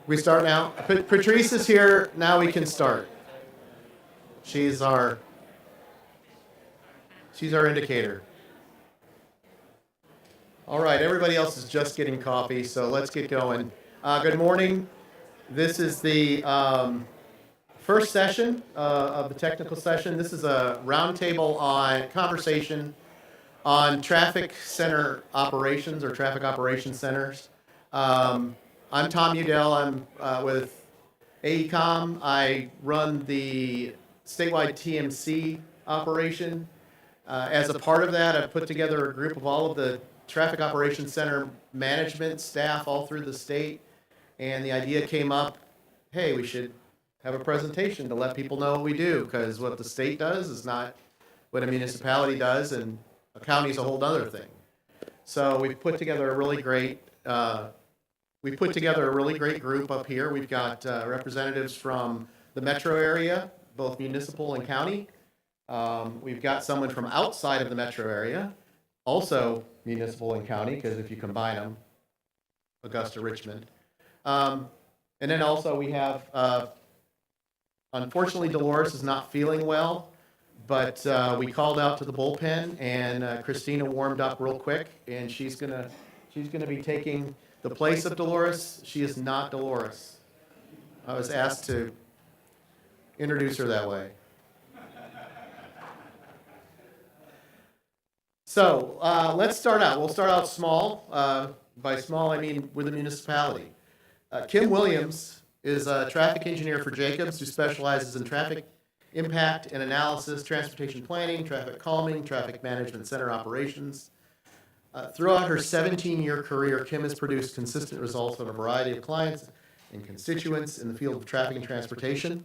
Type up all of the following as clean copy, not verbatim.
We start now? Patrice is here. Now we can start. She's our indicator. All right, everybody else is just getting coffee, so let's get going. Good morning. This is the first session of the technical session. This is a roundtable on conversation on traffic center operations or traffic operations centers. I'm Tom Udell. I'm with AECOM. I run the statewide TMC operation. As a part of that, I've put together a group of all of the traffic operations center management staff all through the state. And the idea came up, hey, we should have a presentation to let people know what we do, because what the state does is not what a municipality does, and a county is a whole other thing. So we've put together a really great group up here. We've got representatives from the metro area, both municipal and county. We've got someone from outside of the metro area, also municipal and county, because if you combine them, Augusta, Richmond. And then also we have, unfortunately, Dolores is not feeling well, but we called out to the bullpen, and Christina warmed up real quick, and she's gonna be taking the place of Dolores. She is not Dolores. I was asked to introduce her that way. So let's start out. We'll start out small. By small, I mean we're the municipality. Kim Williams is a traffic engineer for Jacobs, who specializes in traffic impact and analysis, transportation planning, traffic calming, traffic management center operations. Throughout her 17-year career, Kim has produced consistent results on a variety of clients and constituents in the field of traffic and transportation.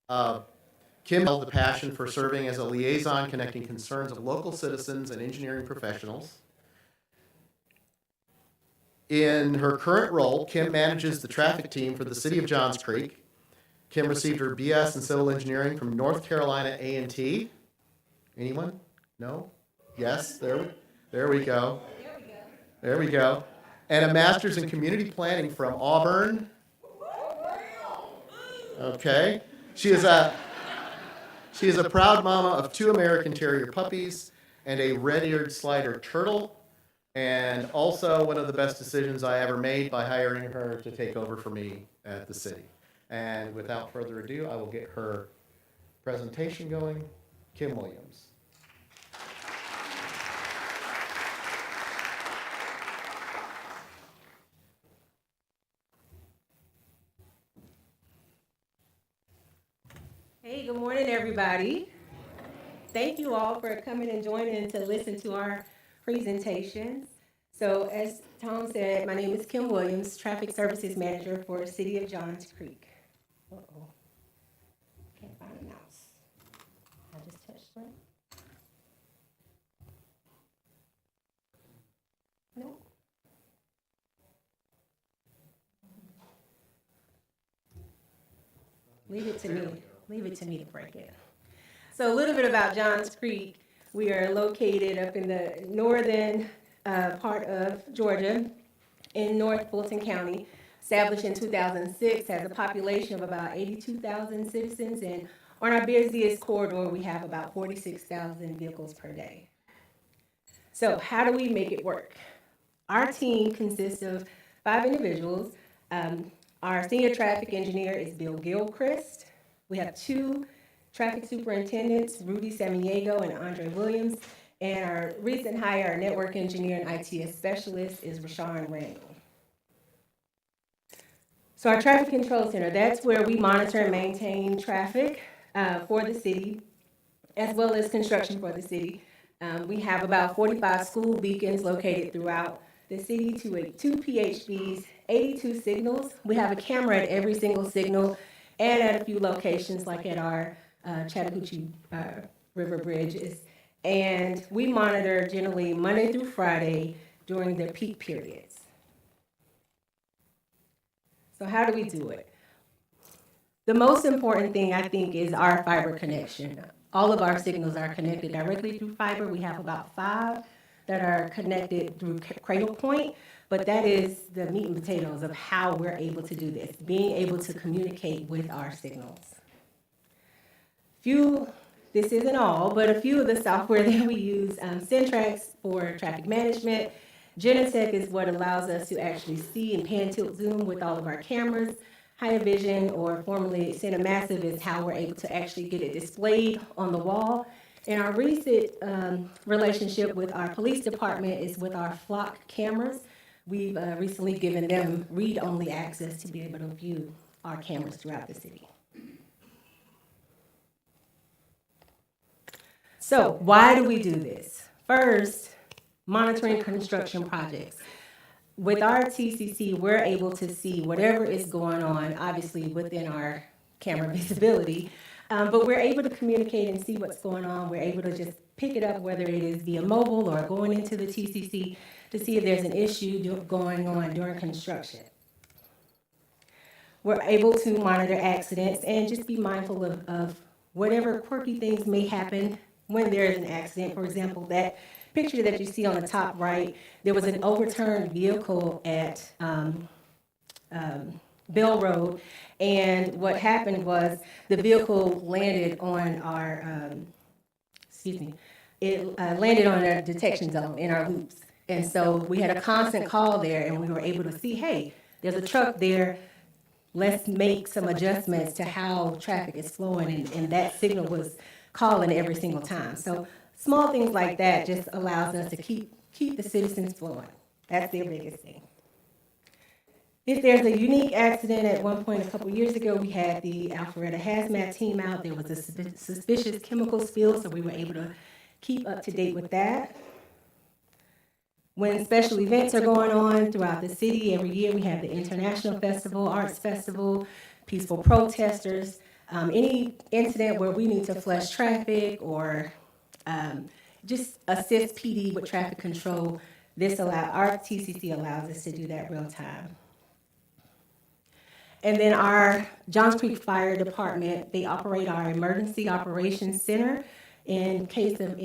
Kim held the passion for serving as a liaison, connecting concerns of local citizens and engineering professionals. In her current role, Kim manages the traffic team for the city of Johns Creek. Kim received her BS in civil engineering from North Carolina A&T. Anyone? No? Yes, there we go. There we go. And a master's in community planning from Auburn. Okay. She is a proud mama of 2 American Terrier puppies and a red-eared slider turtle, and also one of the best decisions I ever made by hiring her to take over for me at the city. And without further ado, I will get her presentation going. Kim Williams. Hey, good morning, everybody. Thank you all for coming and joining to listen to our presentation. So as Tom said, my name is Kim Williams, Traffic Services Manager for the City of Johns Creek. Uh-oh. Can't find a mouse. I just touched it. Nope. Leave it to me. Leave it to me to break it. So a little bit about Johns Creek. We are located up in the northern part of Georgia in North Fulton County. Established in 2006, has a population of about 82,000 citizens, and on our busiest corridor, we have about 46,000 vehicles per day. So how do we make it work? Our team consists of 5 individuals. Our senior traffic engineer is Bill Gilchrist. We have 2 traffic superintendents, Rudy Samaniego and Andre Williams, and our recent hire, our network engineer and ITS specialist, is Rashawn Randall. So our traffic control center, that's where we monitor and maintain traffic for the city, as well as construction for the city. We have about 45 school beacons located throughout the city, 2 PHBs, 82 signals. We have a camera at every single signal and at a few locations like at our Chattahoochee River bridges. And we monitor generally Monday through Friday during the peak periods. So how do we do it? The most important thing, I think, is our fiber connection. All of our signals are connected directly through fiber. We have about 5 that are connected through Cradle Point, but that is the meat and potatoes of how we're able to do this, being able to communicate with our signals. This isn't all, but a few of the software that we use, Centrax for traffic management. Genetech is what allows us to actually see and pan tilt zoom with all of our cameras. High Vision, or formerly Cinemassive, is how we're able to actually get it displayed on the wall. And our recent relationship with our police department is with our flock cameras. We've recently given them read-only access to be able to view our cameras throughout the city. So why do we do this? First, monitoring construction projects. With our TCC, we're able to see whatever is going on, obviously within our camera visibility, but we're able to communicate and see what's going on. We're able to just pick it up, whether it is via mobile or going into the TCC to see if there's an issue going on during construction. We're able to monitor accidents and just be mindful of whatever quirky things may happen when there is an accident. For example, that picture that you see on the top right, there was an overturned vehicle at Bell Road, and what happened was the vehicle landed on our, landed on a detection zone in our loops. And so we had a constant call there, and we were able to see, hey, there's a truck there, let's make some adjustments to how traffic is flowing, and that signal was calling every single time. So small things like that just allows us to keep the citizens flowing. That's their biggest thing. If there's a unique accident, at one point a couple years ago, we had the Alpharetta hazmat team out. There was a suspicious chemical spill, so we were able to keep up to date with that. When special events are going on throughout the city, every year we have the International Festival, Arts Festival, peaceful protesters. Any incident where we need to flush traffic or just assist PD with traffic control, our TCC allows us to do that real time. And then our Johns Creek Fire Department, they operate our Emergency Operations Center in case of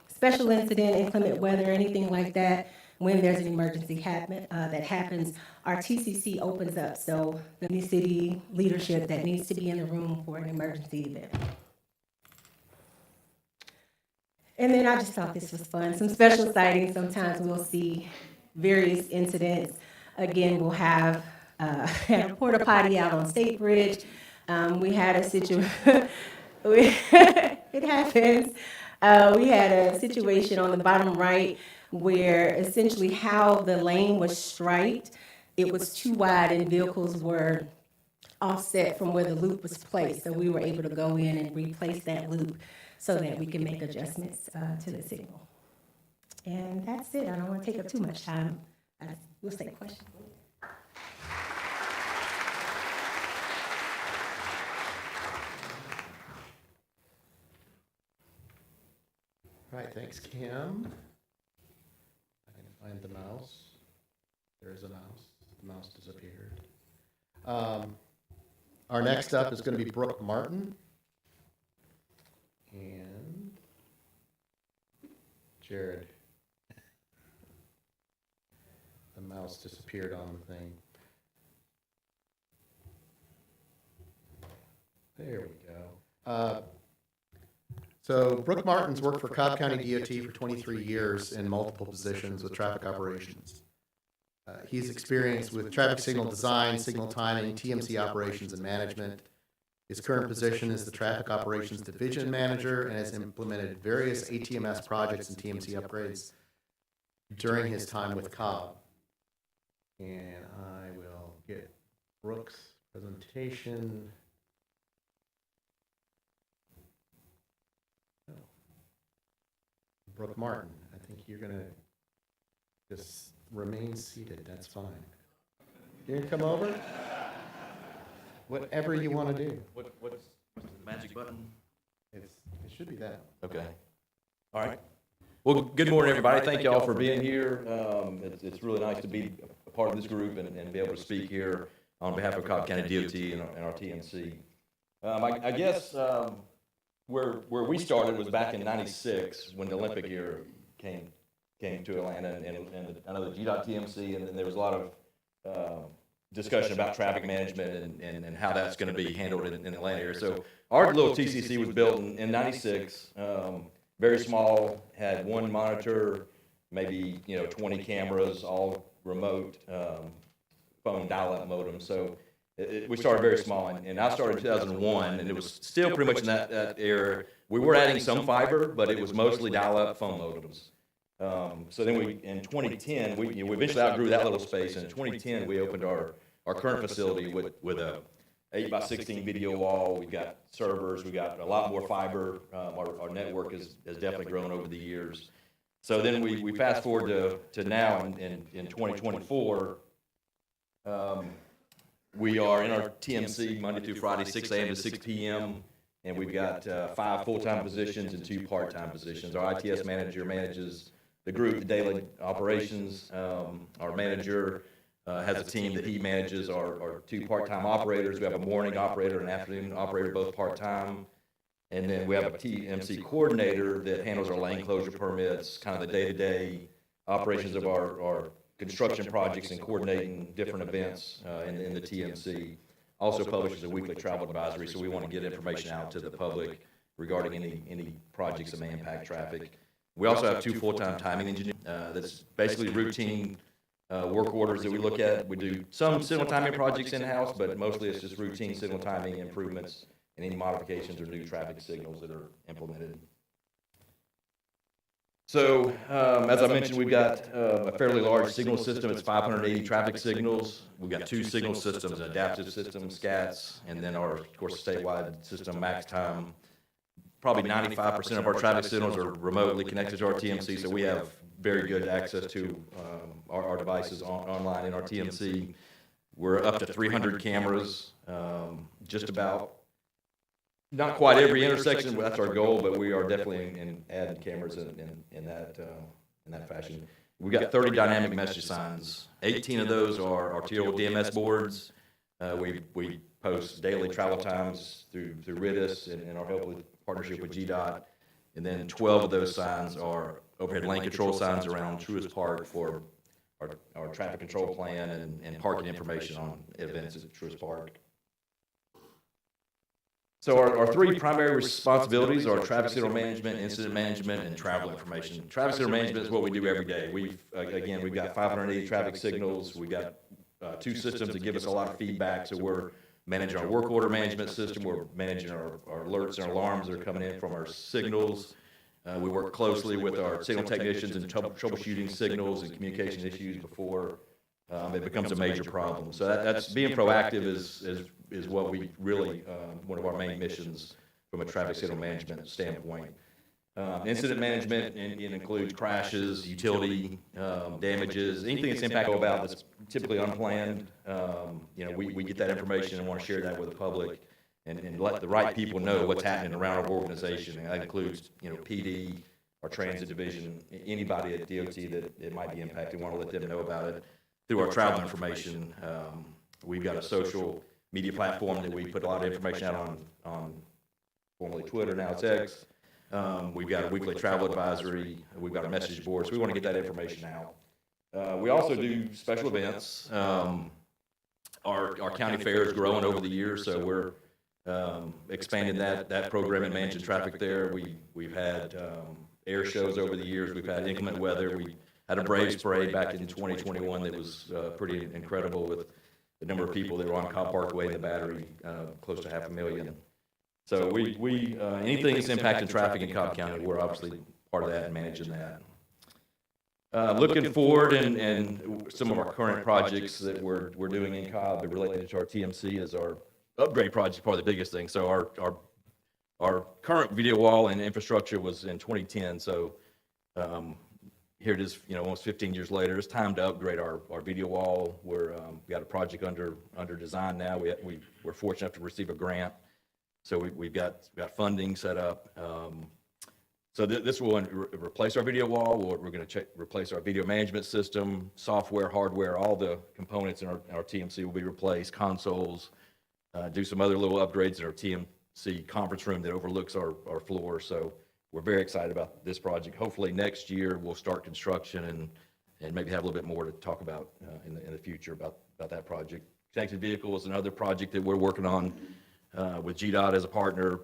special incident, inclement weather, anything like that. When there's an emergency that happens, our TCC opens up. So the new city leadership that needs to be in the room for an emergency event. And then I just thought this was fun. Some special sightings. Sometimes we'll see various incidents. Again, we'll have had a porta potty out on State Bridge. We had a situation. It happens. We had a situation on the bottom right where essentially how the lane was striped, it was too wide and vehicles were offset from where the loop was placed. So we were able to go in and replace that loop so that we can make adjustments to the signal. And that's it. I don't want to take up too much time. We'll take questions. All right, thanks, Kim. I can find the mouse. There is a mouse. The mouse disappeared. Our next up is going to be Brook Martin. And Jared. The mouse disappeared on the thing. There we go. So Brook Martin's worked for Cobb County DOT for 23 years in multiple positions with traffic operations. He's experienced with traffic signal design, signal timing, TMC operations, and management. His current position is the Traffic Operations Division Manager and has implemented various ATMS projects and TMC upgrades during his time with Cobb. And I will get Brook's presentation. Brook Martin, I think you're going to just remain seated. That's fine. You can come over. Whatever you want to do. What's the magic button? It should be that. Okay. All right. Well, good morning, everybody. Thank y'all for being here. It's really nice to be a part of this group and be able to speak here on behalf of Cobb County DOT and our TMC. I guess where we started was back in '96 when the Olympic year came came to Atlanta, and I know the GDOT TMC, and then there was a lot of discussion about traffic management and how that's going to be handled in the Atlanta area. So our little TCC was built in '96, very small, had one monitor, maybe 20 cameras, all remote phone dial-up modem. So we started very small, and I started in 2001, and it was still pretty much in that era. We were adding some fiber, but it was mostly dial-up phone modems. So then in 2010, we eventually outgrew that little space, and in 2010, we opened our current facility with a 8x16 video wall. We've got servers, we've got a lot more fiber. Our network has definitely grown over the years. So then we fast forward to now in 2024. We are in our TMC Monday through Friday, 6 a.m. to 6 p.m., and we've got 5 full-time positions and 2 part-time positions. Our ITS manager manages the group, the daily operations. Our manager has a team that he manages, our 2 part-time operators. We have a morning operator and an afternoon operator, both part-time. And then we have a TMC coordinator that handles our lane closure permits, kind of the day-to-day operations of our construction projects and coordinating different events in the TMC. Also publishes a weekly travel advisory, so we want to get information out to the public regarding any projects that may impact traffic. We also have 2 full-time timing engineers. That's basically routine work orders that we look at. We do some signal timing projects in-house, but mostly it's just routine signal timing improvements and any modifications or new traffic signals that are implemented. So, as I mentioned, we've got a fairly large signal system. It's 580 traffic signals. We've got 2 signal systems, an adaptive system, SCATs, and then of course, statewide system, Max Time. Probably 95% of our traffic signals are remotely connected to our TMC, so we have very good access to our devices online in our TMC. We're up to 300 cameras, just about. Not quite every intersection, that's our goal, but we are definitely in adding cameras in that fashion. We've got 30 dynamic message signs. 18 of those are arterial DMS boards. We post daily travel times through RIDIS and our help with partnership with GDOT. And then 12 of those signs are overhead lane control signs around Truist Park for our traffic control plan and parking information on events at Truist Park. So our 3 primary responsibilities are traffic signal management, incident management, and travel information. Traffic signal management is what we do every day. We've got 580 traffic signals. We've got 2 systems that give us a lot of feedback. So we're managing our work order management system. We're managing our alerts and alarms that are coming in from our signals. We work closely with our signal technicians in troubleshooting signals and communication issues before it becomes a major problem. So that's being proactive is what we really, one of our main missions from a traffic signal management standpoint. Incident management includes crashes, utility damages, anything that's impactful about that's typically unplanned. We get that information and want to share that with the public and let the right people know what's happening around our organization. And that includes, PD, our transit division, anybody at DOT that it might be impacted. We want to let them know about it. Through our travel information, we've got a social media platform that we put a lot of information out on formerly Twitter, now it's X. We've got a weekly travel advisory. We've got a message board, so we want to get that information out. We also do special events. Our county fair is growing over the years, so we're expanding that program and managing traffic there. We've had air shows over the years. We've had inclement weather. We had a Braves parade back in 2021 that was pretty incredible with the number of people that were on Cobb Parkway and the Battery, close to 500,000. So we anything that's impacting traffic in Cobb County, we're obviously part of that and managing that. Looking forward and some of our current projects that we're doing in Cobb related to our TMC is our upgrade project, probably the biggest thing. So our current video wall and infrastructure was in 2010. So here it is, almost 15 years later. It's time to upgrade our video wall. We got a project under design now. We're fortunate enough to receive a grant. So we've got funding set up. So this will replace our video wall. We're going to replace our video management system, software, hardware, all the components in our TMC will be replaced, consoles, do some other little upgrades in our TMC conference room that overlooks our floor. So we're very excited about this project. Hopefully next year we'll start construction and maybe have a little bit more to talk about in the future about that project. Connected vehicle is another project that we're working on with GDOT as a partner.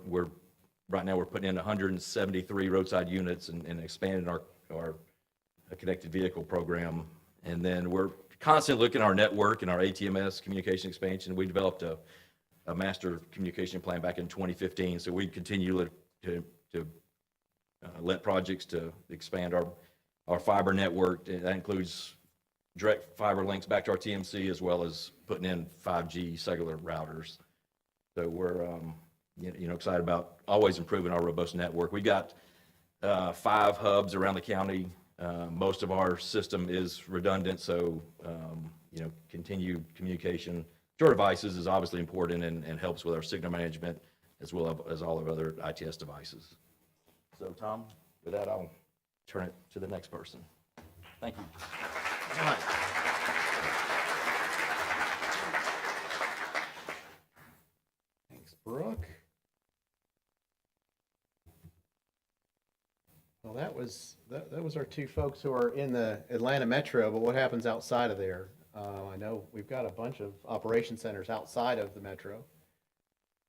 Right now we're putting in 173 roadside units and expanding our connected vehicle program. And then we're constantly looking at our network and our ATMS communication expansion. We developed a master communication plan back in 2015. So we continue to let projects to expand our fiber network. That includes direct fiber links back to our TMC, as well as putting in 5G cellular routers. So we're excited about always improving our robust network. We got 5 hubs around the county. Most of our system is redundant, so continued communication to our devices is obviously important and helps with our signal management as well as all of our other ITS devices. So Tom, with that, I'll turn it to the next person. Thank you. All right. Thanks, Brooke. Well, that was our 2 folks who are in the Atlanta metro, but what happens outside of there? I know we've got a bunch of operation centers outside of the metro.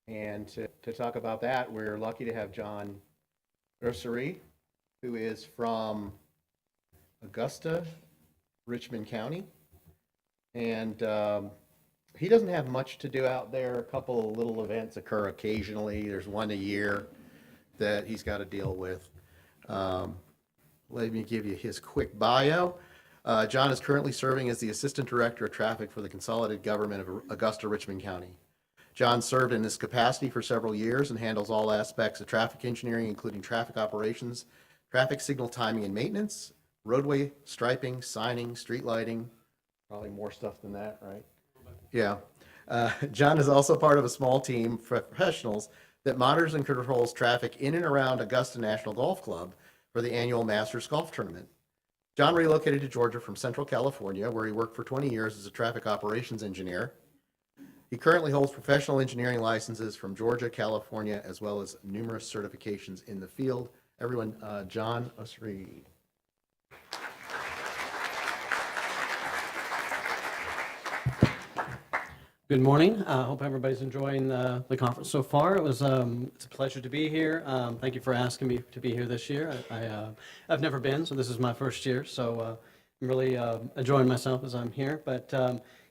And to talk about that, we're lucky to have John Ussery, who is from Augusta, Richmond County. And he doesn't have much to do out there. A couple of little events occur occasionally. There's one a year that he's got to deal with. Let me give you his quick bio. John is currently serving as the Assistant Director of Traffic for the Consolidated Government of Augusta, Richmond County. John served in this capacity for several years and handles all aspects of traffic engineering, including traffic operations, traffic signal timing and maintenance, roadway striping, signing, street lighting, probably more stuff than that, right? Yeah. John is also part of a small team of professionals that monitors and controls traffic in and around Augusta National Golf Club for the annual Masters Golf Tournament. John relocated to Georgia from Central California, where he worked for 20 years as a traffic operations engineer. He currently holds professional engineering licenses from Georgia, California, as well as numerous certifications in the field. Everyone, John Ussery. Good morning. I hope everybody's enjoying the conference so far. It's a pleasure to be here. Thank you for asking me to be here this year. I've never been, so this is my first year. So I'm really enjoying myself as I'm here. But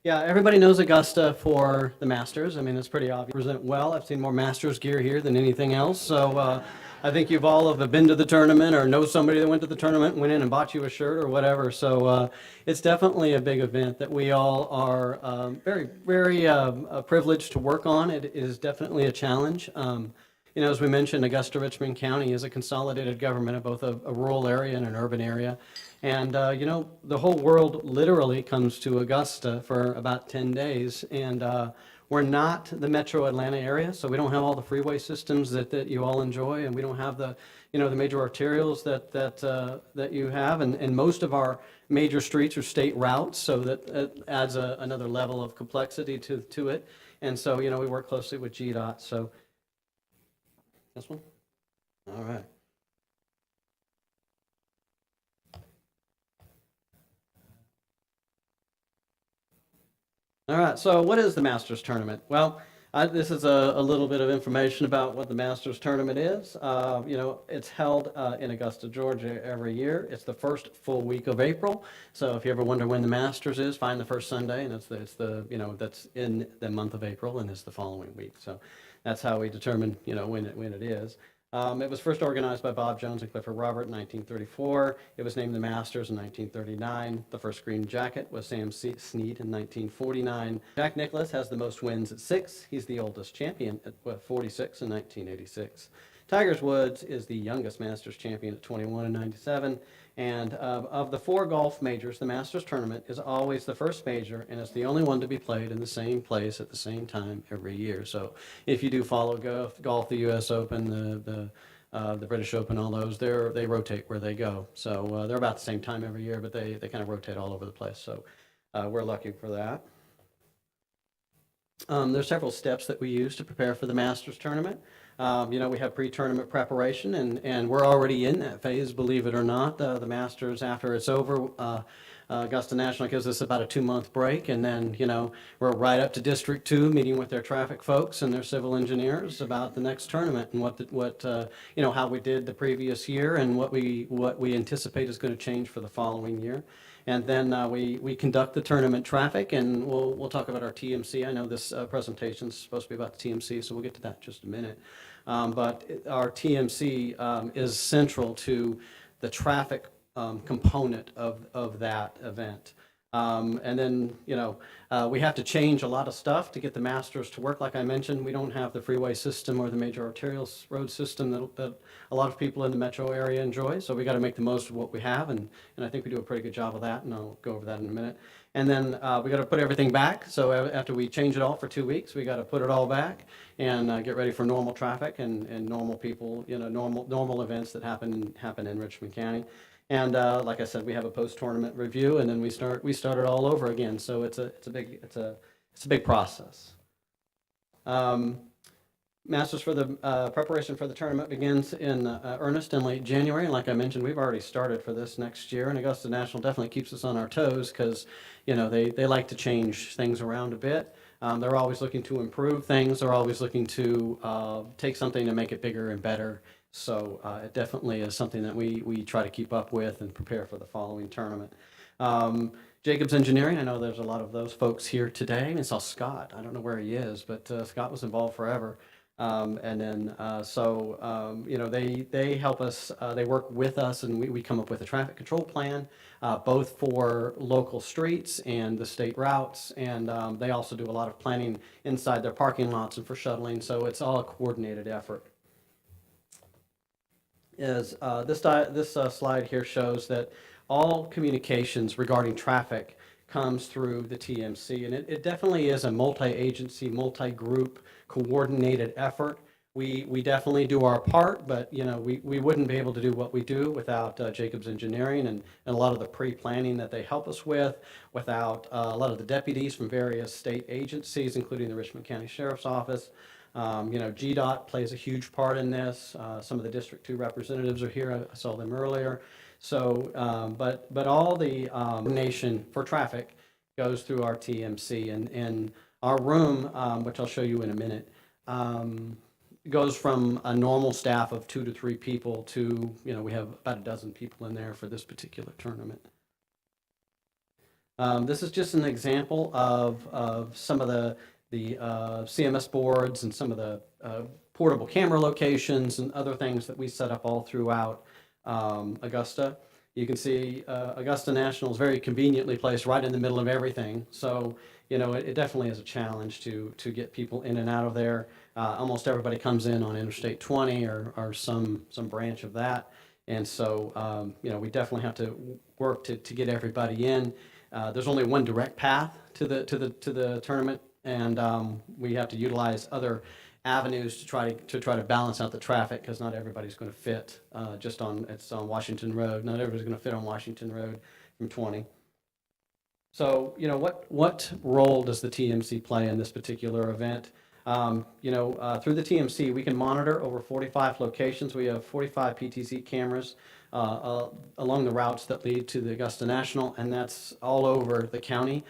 yeah, everybody knows Augusta for the Masters. I mean, it's pretty obvious. Present well. I've seen more Masters gear here than anything else. So I think you've all have been to the tournament or know somebody that went to the tournament and went in and bought you a shirt or whatever. So it's definitely a big event that we all are very, very privileged to work on. It is definitely a challenge. As we mentioned, Augusta Richmond County is a consolidated government of both a rural area and an urban area. And, the whole world literally comes to Augusta for about 10 days. And we're not the metro Atlanta area, so we don't have all the freeway systems that you all enjoy. And we don't have the major arterials that you have. And most of our major streets are state routes, so that adds another level of complexity to it. And so, we work closely with GDOT. So, this one? All right. All right, so what is the Masters Tournament? Well, this is a little bit of information about what the Masters Tournament is. It's held in Augusta, Georgia every year. It's the first full week of April. So if you ever wonder when the Masters is, find the first Sunday, and that's in the month of April, and it's the following week. So that's how we determine, when it is. It was first organized by Bob Jones and Clifford Robert in 1934. It was named the Masters in 1939. The first green jacket was Sam Snead in 1949. Jack Nicklaus has the most wins at 6. He's the oldest champion at 46 in 1986. Tiger Woods is the youngest Masters champion at 21 in 97. And of the 4 golf majors, the Masters Tournament is always the first major, and it's the only one to be played in the same place at the same time every year. So if you do follow golf, the U.S. Open, the British Open, all those, they rotate where they go. So they're about the same time every year, but they kind of rotate all over the place. So we're lucky for that. There's several steps that we use to prepare for the Masters Tournament. We have pre-tournament preparation, and we're already in that phase, believe it or not. The Masters, after it's over, Augusta National gives us about a 2-month break, and then, we're right up to District 2, meeting with their traffic folks and their civil engineers about the next tournament and how we did the previous year and what we anticipate is going to change for the following year. And then we conduct the tournament traffic, and we'll talk about our TMC. I know this presentation is supposed to be about the TMC, so we'll get to that in just a minute. But our TMC is central to the traffic component of that event. And then, we have to change a lot of stuff to get the Masters to work. Like I mentioned, we don't have the freeway system or the major arterial road system that a lot of people in the metro area enjoy. So we got to make the most of what we have, and I think we do a pretty good job of that, and I'll go over that in a minute. And then we got to put everything back. So after we change it all for 2 weeks, we got to put it all back and get ready for normal traffic and normal people, normal events that happen in Richmond County. And like I said, we have a post-tournament review, and then we start it all over again. So it's a big process. Masters for the preparation for the tournament begins in earnest in late January. And like I mentioned, we've already started for this next year. And Augusta National definitely keeps us on our toes because, they like to change things around a bit. They're always looking to improve things. They're always looking to take something to make it bigger and better. So it definitely is something that we try to keep up with and prepare for the following tournament. Jacobs Engineering, I know there's a lot of those folks here today. I saw Scott. I don't know where he is, but Scott was involved forever. They help us, they work with us, and we come up with a traffic control plan, both for local streets and the state routes. And they also do a lot of planning inside their parking lots and for shuttling. So it's all a coordinated effort. This slide here shows that all communications regarding traffic comes through the TMC, and it definitely is a multi-agency, multi-group coordinated effort. We definitely do our part, but we wouldn't be able to do what we do without Jacobs Engineering and a lot of the pre-planning that they help us with, without a lot of the deputies from various state agencies, including the Richmond County Sheriff's Office. GDOT plays a huge part in this. Some of the District 2 representatives are here. I saw them earlier. So, but all the coordination for traffic goes through our TMC, and our room, which I'll show you in a minute, goes from a normal staff of 2 to 3 people to, we have about a dozen people in there for this particular tournament. This is just an example of some of the CMS boards and some of the portable camera locations and other things that we set up all throughout Augusta. You can see Augusta National is very conveniently placed right in the middle of everything. So, it definitely is a challenge to get people in and out of there. Almost everybody comes in on Interstate 20 or some branch of that. And so, we definitely have to work to get everybody in. There's only one direct path to the tournament, and we have to utilize other avenues to try to balance out the traffic, because not everybody's going to fit it's on Washington Road. Not everybody's going to fit on Washington Road from 20. So, what role does the TMC play in this particular event? Through the TMC, we can monitor over 45 locations. We have 45 PTZ cameras along the routes that lead to the Augusta National, and that's all over the county.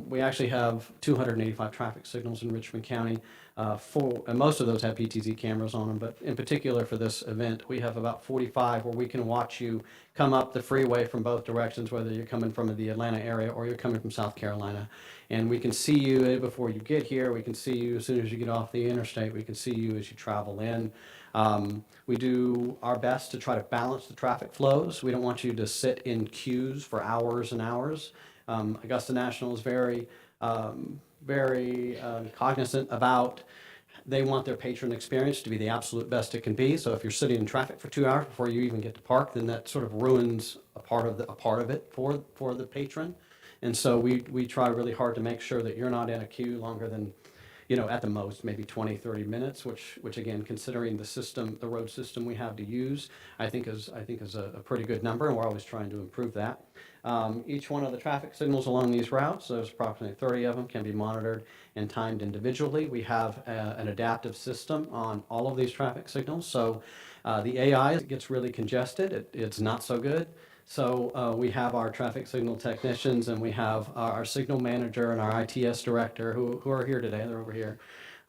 We actually have 285 traffic signals in Richmond County. And most of those have PTZ cameras on them, but in particular for this event, we have about 45 where we can watch you come up the freeway from both directions, whether you're coming from the Atlanta area or you're coming from South Carolina. And we can see you before you get here. We can see you as soon as you get off the interstate. We can see you as you travel in. We do our best to try to balance the traffic flows. We don't want you to sit in queues for hours and hours. Augusta National is very cognizant about, they want their patron experience to be the absolute best it can be. So if you're sitting in traffic for 2 hours before you even get to park, then that sort of ruins a part of it for the patron. And so we try really hard to make sure that you're not in a queue longer than, at the most, maybe 20, 30 minutes, which again, considering the road system we have to use, I think is a pretty good number, and we're always trying to improve that. Each one of the traffic signals along these routes, there's approximately 30 of them, can be monitored and timed individually. We have an adaptive system on all of these traffic signals, so the AI gets really congested. It's not so good. So we have our traffic signal technicians, and we have our signal manager and our ITS director who are here today. They're over here.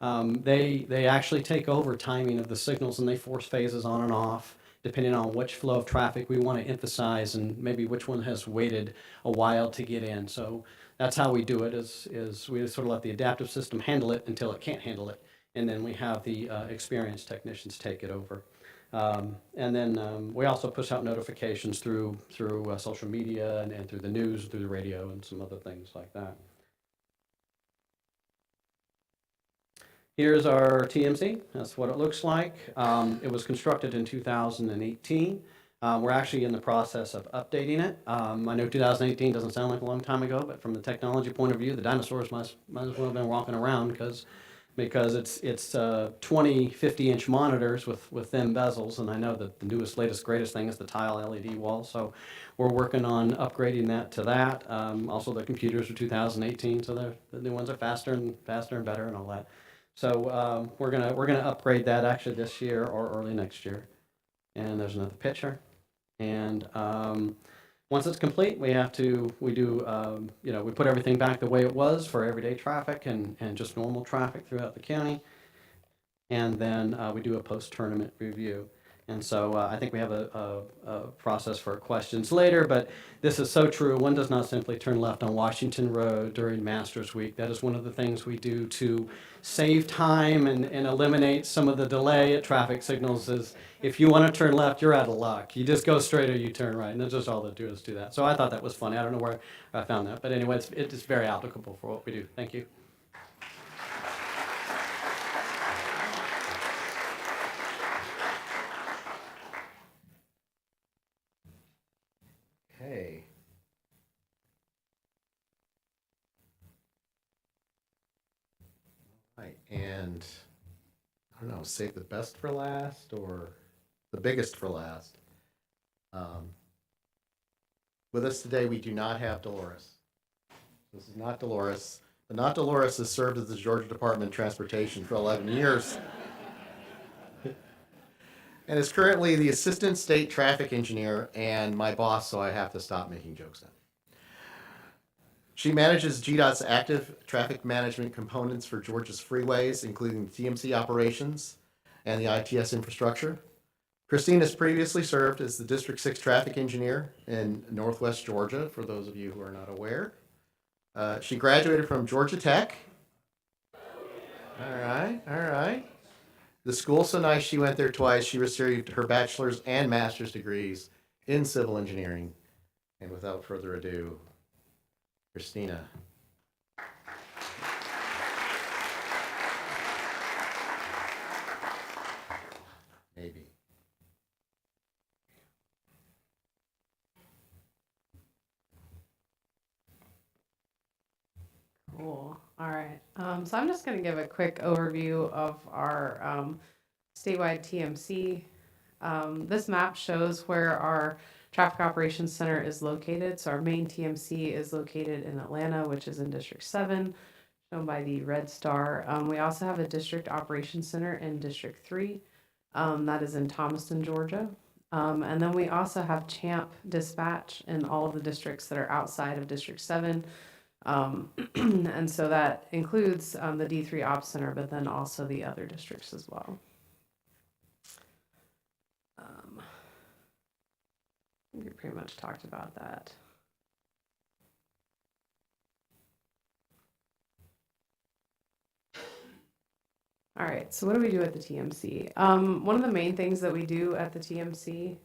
They actually take over timing of the signals, and they force phases on and off depending on which flow of traffic we want to emphasize and maybe which one has waited a while to get in. So that's how we do it, is we sort of let the adaptive system handle it until it can't handle it. And then we have the experienced technicians take it over. And then we also push out notifications through social media and through the news, through the radio, and some other things like that. Here's our TMC. That's what it looks like. It was constructed in 2018. We're actually in the process of updating it. I know 2018 doesn't sound like a long time ago, but from the technology point of view, the dinosaurs might as well have been walking around because it's 20 50-inch monitors with thin bezels, and I know that the newest, latest, greatest thing is the tile LED wall, so we're working on upgrading that to that. Also, the computers are 2018, so the new ones are faster and better and all that. So we're gonna upgrade that actually this year or early next year. And there's another picture. And once it's complete, we put everything back the way it was for everyday traffic and just normal traffic throughout the county. And then we do a post-tournament review. And so I think we have a process for questions later, but this is so true. One does not simply turn left on Washington Road during Masters Week. That is one of the things we do to save time and eliminate some of the delay at traffic signals. Is if you want to turn left, you're out of luck. You just go straight or you turn right, and that's just all they do is do that. So I thought that was funny. I don't know where I found that, but anyway, it's very applicable for what we do. Thank you. Okay. Right, and I don't know, save the best for last or the biggest for last. With us today, we do not have Dolores. This is not Dolores. The not Dolores has served as the Georgia Department of Transportation for 11 years. And is currently the Assistant State Traffic Engineer and my boss, so I have to stop making jokes now. She manages GDOT's active traffic management components for Georgia's freeways, including TMC operations and the ITS infrastructure. Christine has previously served as the District 6 Traffic Engineer in Northwest Georgia, for those of you who are not aware. She graduated from Georgia Tech. All right. The school's so nice she went there twice. She received her bachelor's and master's degrees in civil engineering. And without further ado, Christina. Maybe. Cool. All right. So I'm just going to give a quick overview of our statewide TMC. This map shows where our Traffic Operations Center is located. So our main TMC is located in Atlanta, which is in District 7, shown by the red star. We also have a District Operations Center in District 3. That is in Thomaston, Georgia. And then we also have CHAMP dispatch in all of the districts that are outside of District 7. And so that includes the D3 Ops Center, but then also the other districts as well. We pretty much talked about that. All right, so what do we do at the TMC? One of the main things that we do at the TMC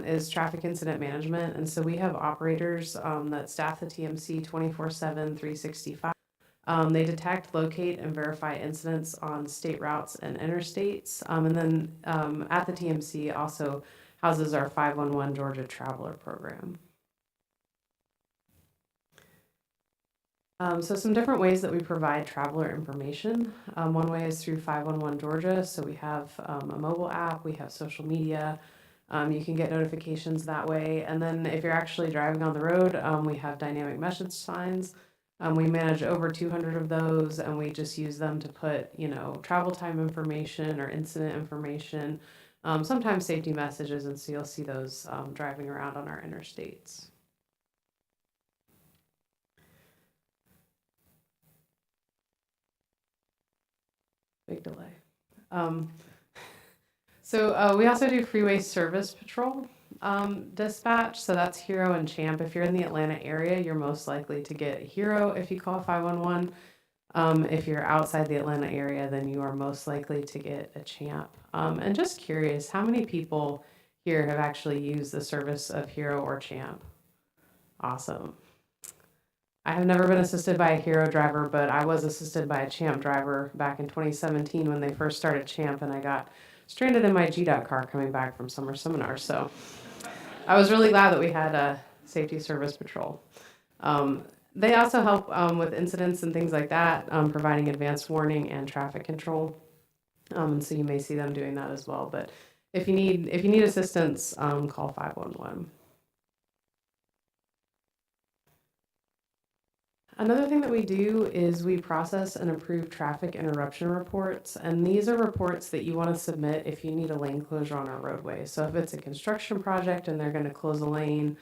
is traffic incident management. And so we have operators that staff the TMC 24/7, 365. They detect, locate, and verify incidents on state routes and interstates. And then at the TMC also houses our 511 Georgia Traveler Program. So some different ways that we provide traveler information. One way is through 511 Georgia. So we have a mobile app, we have social media, You can get notifications that way. And then if you're actually driving on the road, we have dynamic message signs. We manage over 200 of those, and we just use them to put, travel time information or incident information, sometimes safety messages, and so you'll see those driving around on our interstates. Big delay. So we also do freeway service patrol dispatch. So that's Hero and Champ. If you're in the Atlanta area, you're most likely to get Hero if you call 511. If you're outside the Atlanta area, then you are most likely to get a Champ. And just curious, how many people here have actually used the service of Hero or Champ? Awesome. I have never been assisted by a Hero driver, but I was assisted by a Champ driver back in 2017 when they first started Champ, and I got stranded in my GDOT car coming back from summer seminar. So I was really glad that we had a safety service patrol. They also help with incidents and things like that, providing advanced warning and traffic control. And so you may see them doing that as well. But if you need assistance, call 511. Another thing that we do is we process and approve traffic interruption reports, and these are reports that you want to submit if you need a lane closure on our roadway. So if it's a construction project and they're going to close a lane,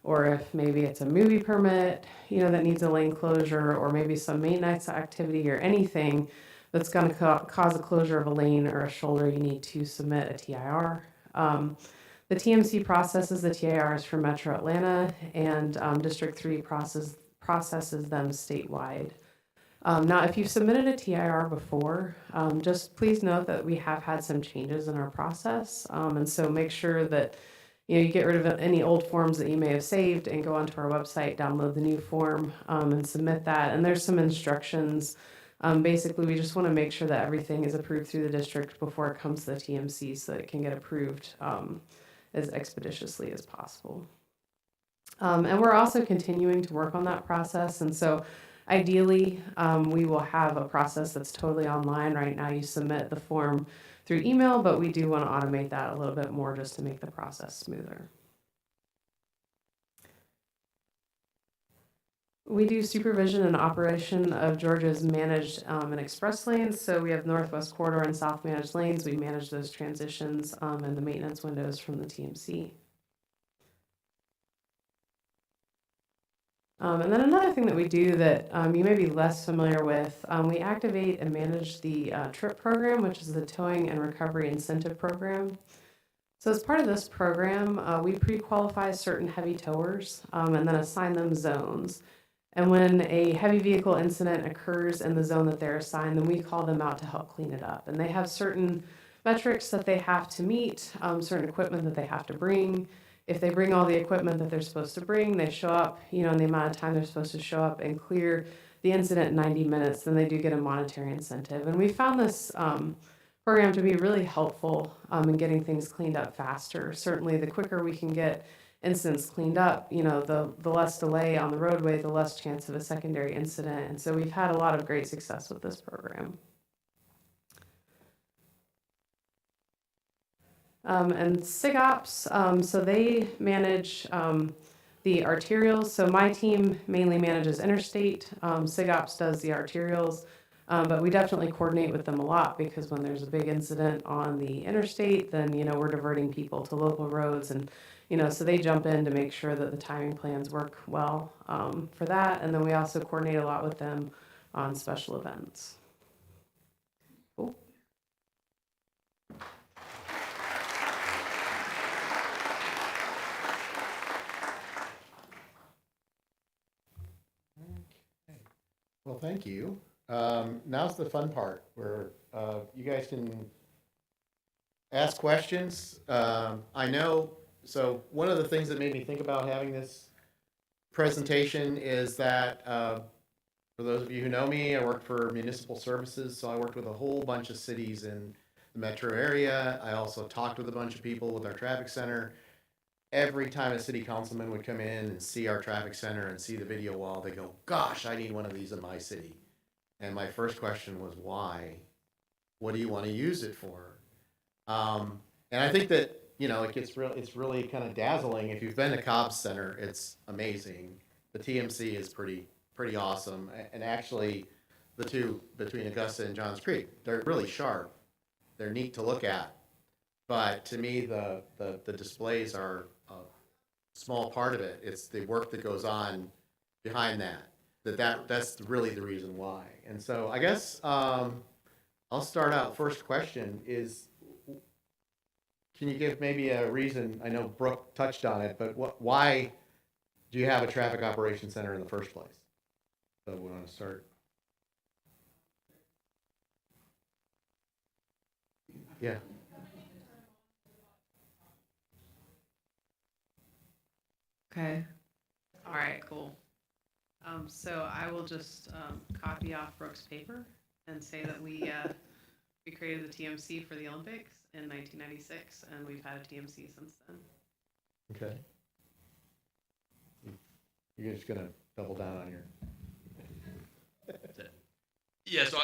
or if maybe it's a movie permit, that needs a lane closure, or maybe some maintenance activity or anything that's going to cause a closure of a lane or a shoulder, you need to submit a TIR. The TMC processes the TIRs for Metro Atlanta, and District 3 processes them statewide. Now, if you've submitted a TIR before, just please note that we have had some changes in our process. And so make sure that you get rid of any old forms that you may have saved and go onto our website, download the new form, and submit that. And there's some instructions. Basically, we just want to make sure that everything is approved through the district before it comes to the TMC so that it can get approved as expeditiously as possible. And we're also continuing to work on that process. And so ideally, we will have a process that's totally online. Right now, you submit the form through email, but we do want to automate that a little bit more just to make the process smoother. We do supervision and operation of Georgia's managed and express lanes. So we have Northwest Corridor and South managed lanes. We manage those transitions and the maintenance windows from the TMC. And then another thing that we do that you may be less familiar with, we activate and manage the TRIP program, which is the Towing and Recovery Incentive Program. So as part of this program, we pre-qualify certain heavy towers and then assign them zones. And when a heavy vehicle incident occurs in the zone that they're assigned, then we call them out to help clean it up. And they have certain metrics that they have to meet, certain equipment that they have to bring. If they bring all the equipment that they're supposed to bring, they show up, in the amount of time they're supposed to show up and clear the incident in 90 minutes, then they do get a monetary incentive. And we found this program to be really helpful in getting things cleaned up faster. Certainly, the quicker we can get incidents cleaned up, the less delay on the roadway, the less chance of a secondary incident. And so we've had a lot of great success with this program. And SIGOPS, so they manage the arterials. So my team mainly manages interstate. SIGOPS does the arterials, but we definitely coordinate with them a lot because when there's a big incident on the interstate, then, we're diverting people to local roads and, so they jump in to make sure that the timing plans work well for that. And then we also coordinate a lot with them on special events. Cool. Well, thank you. Now's the fun part where you guys can ask questions. I know, so one of the things that made me think about having this presentation is that for those of you who know me, I worked for municipal services, so I worked with a whole bunch of cities in the metro area. I also talked with a bunch of people with our traffic center. Every time a city councilman would come in and see our traffic center and see the video wall, they go, gosh, I need one of these in my city. And my first question was, why? What do you want to use it for? And I think that, it's really kind of dazzling. If you've been to Cobb Center, it's amazing. The TMC is pretty awesome. And actually, the two between Augusta and Johns Creek, they're really sharp. They're neat to look at. But to me, the displays are a small part of it. It's the work that goes on behind that's really the reason why. And so I guess I'll start out. First question is, can you give maybe a reason? I know Brook touched on it, but why do you have a traffic operations center in the first place? So we want to start. Yeah. Okay. All right, cool. So I will just copy off Brooks' paper and say that we created the TMC for the Olympics in 1996, and we've had a TMC since then. Okay. You're just gonna double down on your. Yeah, so,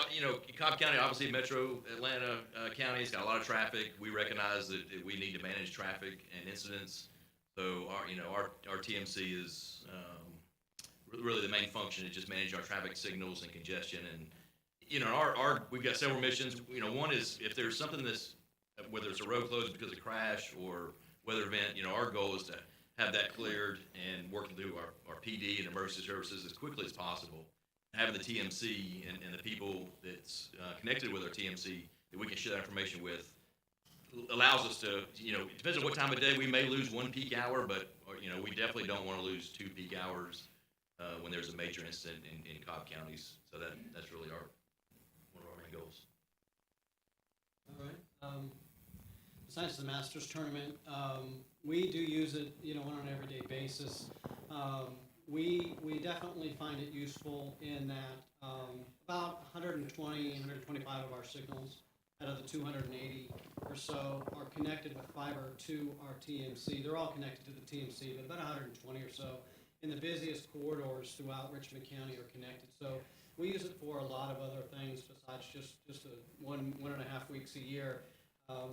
Cobb County, obviously Metro Atlanta County's got a lot of traffic. We recognize that we need to manage traffic and incidents. So our TMC is really the main function is just manage our traffic signals and congestion. And, we've got several missions. One is if there's something whether it's a road closed because of crash or weather event, our goal is to have that cleared and working through our PD and emergency services as quickly as possible. Having the TMC and the people that's connected with our TMC that we can share that information with allows us to, it depends on what time of day, we may lose one peak hour, but, we definitely don't want to lose 2 peak hours when there's a major incident in Cobb counties. So that's really one of our main goals. All right. Besides the Masters tournament, we do use it, on an everyday basis. We definitely find it useful in that about 120, 125 of our signals out of the 280 or so are connected with fiber to our TMC. They're all connected to the TMC, but about 120 or so in the busiest corridors throughout Richmond County are connected. So we use it for a lot of other things besides just 1.5 weeks a year.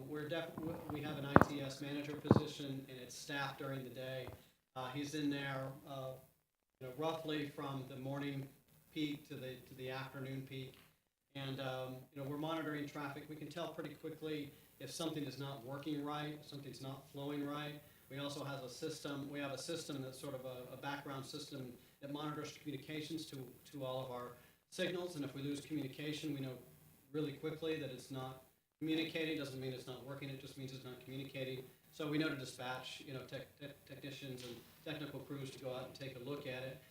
We have an ITS manager position, and it's staffed during the day. He's in there roughly from the morning peak to the afternoon peak. And, we're monitoring traffic. We can tell pretty quickly if something is not working right, if something's not flowing right. We also have a system that's sort of a background system that monitors communications to all of our signals. And if we lose communication, we know really quickly that it's not communicating. Doesn't mean it's not working. It just means it's not communicating. So we know to dispatch, technicians and technical crews to go out and take a look at it.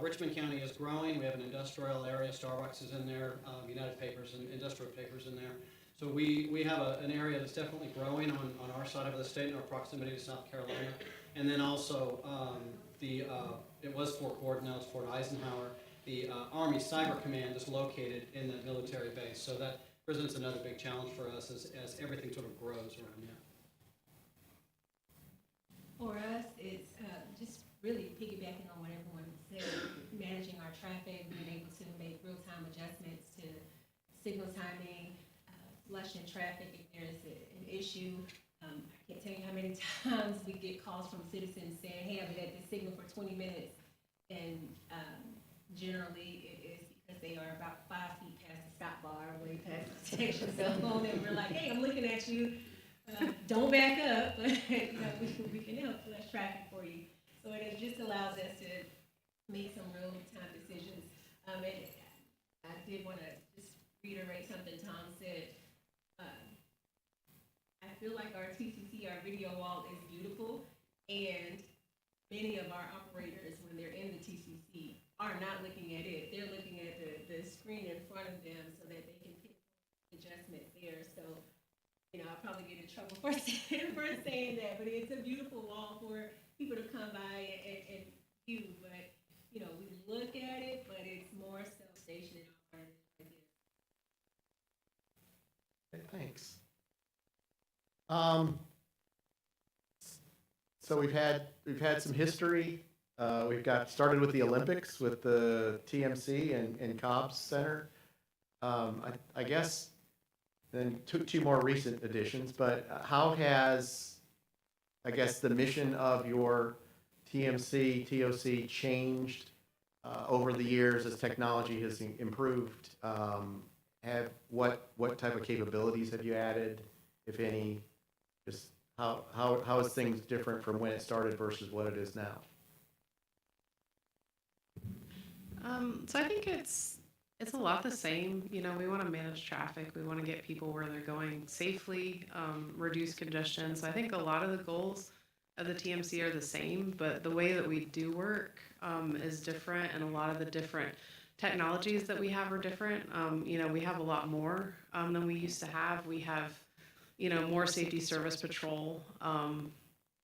Richmond County is growing. We have an industrial area. Starbucks is in there. United Papers and Industrial Papers in there. So we have an area that's definitely growing on our side of the state in our proximity to South Carolina. And then also it was Fort Gordon, now it's Fort Eisenhower. The Army Cyber Command is located in that military base. So that presents another big challenge for us as everything sort of grows around here. For us, it's just really piggybacking on what everyone said, managing our traffic, being able to make real-time adjustments to signal timing, flushing traffic if there's an issue. I can't tell you how many times we get calls from citizens saying, hey, I've been at this signal for 20 minutes, and generally it is because they are about 5 feet past the stop bar, way past the detection zone, and we're like, hey, I'm looking at you. Don't back up, but we can help flush traffic for you. So it just allows us to make some real-time decisions. And I did want to just reiterate something Tom said. I feel like our TCC, our video wall, is beautiful, and many of our operators, when they're in the TCC, are not looking at it. They're looking at the screen in front of them so that they can pick adjustments there. So, I'll probably get in trouble for saying that, but it's a beautiful wall for people to come by and view. But, we look at it, but it's more self-stationed. Thanks. So we've had some history. We've got started with the Olympics with the TMC and Cobb Center. I guess then two more recent additions. But how has I guess, the mission of your TMC, TOC changed over the years as technology has improved? What type of capabilities have you added, if any? Just how is things different from when it started versus what it is now? So I think it's a lot the same. You know, we want to manage traffic. We want to get people where they're going safely, reduce congestion. So I think a lot of the goals of the TMC are the same, but the way that we do work is different, and a lot of the different technologies that we have are different. You know, we have a lot more than we used to have. We have, you know, more safety service patrol.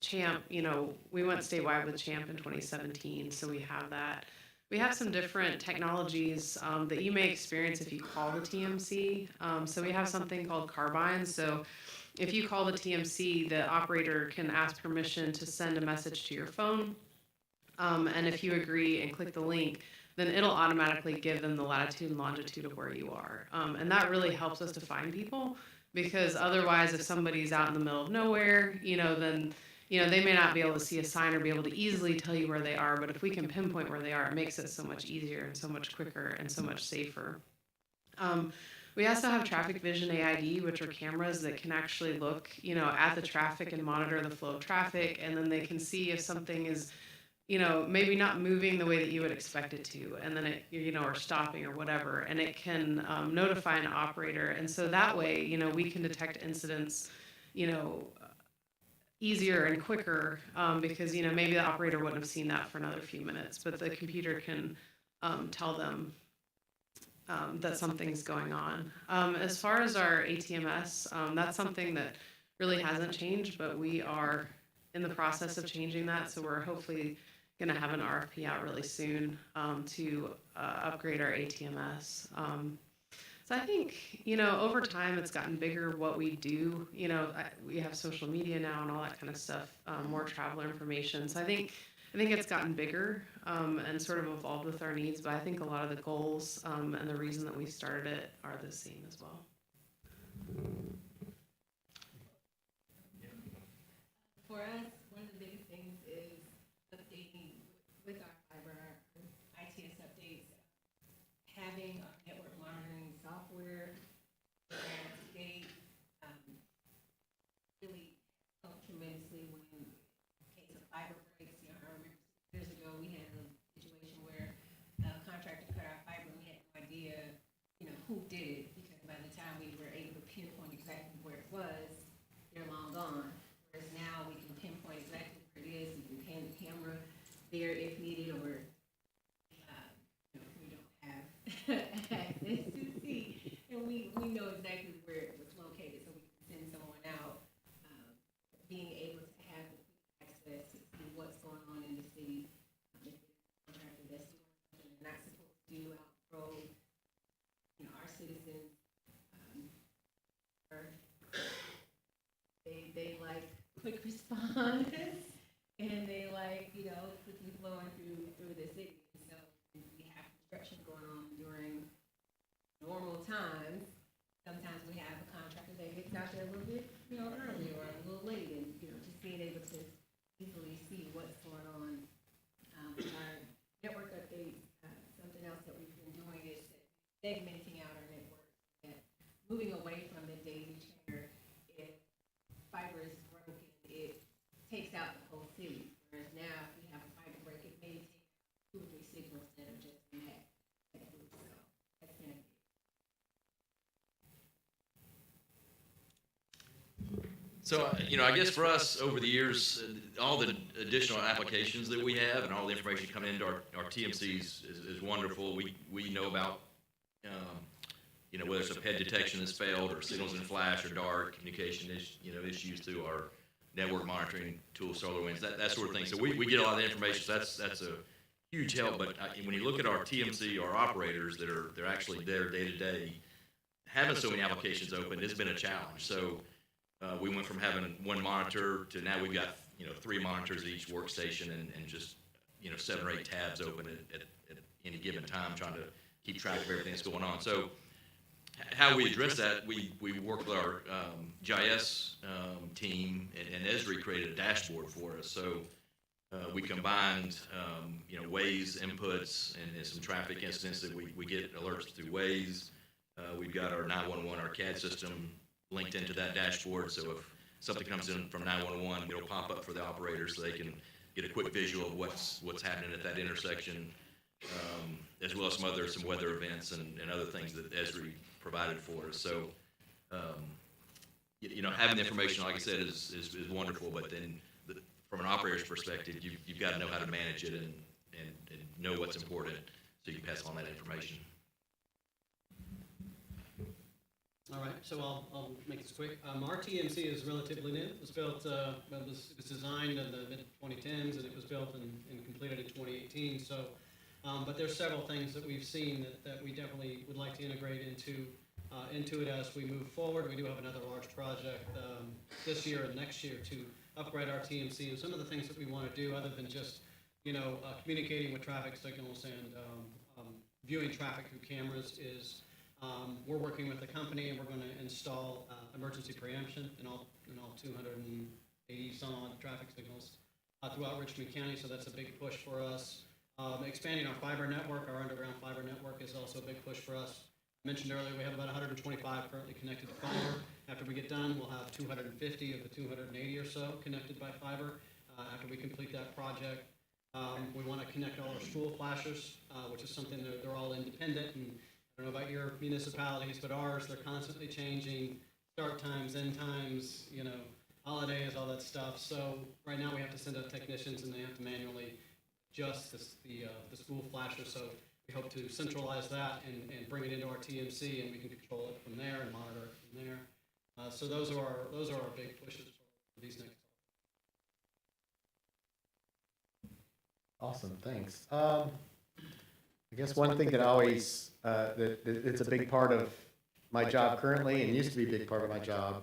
Champ, you know, we went statewide with Champ in 2017, so we have that. We have some different technologies that you may experience if you call the TMC. So we have something called carbines. So if you call the TMC, the operator can ask permission to send a message to your phone. And if you agree and click the link, then it'll automatically give them the latitude and longitude of where you are. And that really helps us to find people, because otherwise, if somebody's out in the middle of nowhere, you know, then they may not be able to see a sign or be able to easily tell you where they are. But if we can pinpoint where they are, it makes it so much easier and so much quicker and so much safer. We also have traffic vision AID, which are cameras that can actually look, you know, at the traffic and monitor the flow of traffic. And then they can see if something is, you know, maybe not moving the way that you would expect it to, and then it, you know, or stopping or whatever. And it can notify an operator. And so that way, you know, we can detect incidents, you know, easier and quicker, because, you know, maybe the operator wouldn't have seen that for another few minutes, but the computer can tell them that something's going on. As far as our ATMS, that's something that really hasn't changed, but we are in the process of changing that. So we're hopefully going to have an RFP out really soon to upgrade our ATMS. So I think, you know, over time it's gotten bigger what we do. You know, we have social media now and all that kind of stuff, more traveler information. So I think it's gotten bigger and sort of evolved with our needs. But I think a lot of the goals and the reason that we started it are the same as well. For us, one of the biggest things is updating with our fiber, ITS updates, having our network monitoring software update really helped tremendously when in case of fiber breaks. You know, I remember years ago we had a situation where a contractor cut our fiber and we had no idea, you know, who did it, because by the time we were able to pinpoint exactly where it was, they're long gone. Whereas now we can pinpoint exactly where it is. You can pan the camera there if needed, or you know, if we don't have access to see, and we know exactly where it was located, so we can send someone out. Being able to have the access to see what's going on in the city, if it's a contractor that's doing something they're not supposed to do out the road. You know, our citizens they like quick response, and they like, you know, quickly flowing through the city. So we have construction going on during normal times. Sometimes we have a contractor that gets out there a little bit, you know, early or a little late, and, you know, just being able to easily see what's going on. With our network updates, something else that we've been doing is segmenting out our network, and moving away from the daisy chain. If fiber is broken, it takes out the whole city. Whereas now, if we have a fiber break, it may take 2 or 3 signals that are just in that group. So that's been a So, you know, I guess for us over the years, all the additional applications that we have and all the information coming into our TMCs is wonderful. We know about, you know, whether it's a PED detection that's failed or signals in flash or dark, communication issues through our network monitoring tool, SolarWinds, that sort of thing. So we get a lot of the information. So that's a huge help. But when you look at our TMC, our operators they're actually there day to day, having so many applications open, it's been a challenge. So we went from having one monitor to now we've got, you know, 3 monitors at each workstation and just, you know, 7 or 8 tabs open at any given time, trying to keep track of everything that's going on. So how we address that, we work with our GIS team, and Esri created a dashboard for us. So we combined, Waze inputs and some traffic incidents that we get alerts through Waze. We've got our 911, our CAD system linked into that dashboard. So if something comes in from 911, it'll pop up for the operators so they can get a quick visual of what's happening at that intersection, as well as some weather events and other things that Esri provided for us. So, having the information, like I said, is wonderful, but then from an operator's perspective, you've got to know how to manage it and know what's important so you can pass on that information. All right, so I'll make this quick. Our TMC is relatively new. It was built, it was designed in the mid-2010s, and it was built and completed in 2018. So, but there's several things that we've seen that we definitely would like to integrate into it as we move forward. We do have another large project this year and next year to upgrade our TMC, and some of the things that we want to do, other than just communicating with traffic signals and viewing traffic through cameras, is we're working with the company, and we're going to install emergency preemption in all 280 some odd traffic signals throughout Richmond County. So that's a big push for us. Expanding our fiber network, our underground fiber network, is also a big push for us. I mentioned earlier we have about 125 currently connected to fiber. After we get done, we'll have 250 of the 280 or so connected by fiber. After we complete that project, we want to connect all our school flashers, which is something that they're all independent. And I don't know about your municipalities, but ours, they're constantly changing start times, end times, holidays, all that stuff. So right now we have to send out technicians, and they have to manually adjust the school flasher. So we hope to centralize that and bring it into our TMC, and we can control it from there and monitor it from there. So those are our big pushes for these next. Awesome, thanks. I guess one thing that always, that it's a big part of my job currently, and used to be a big part of my job,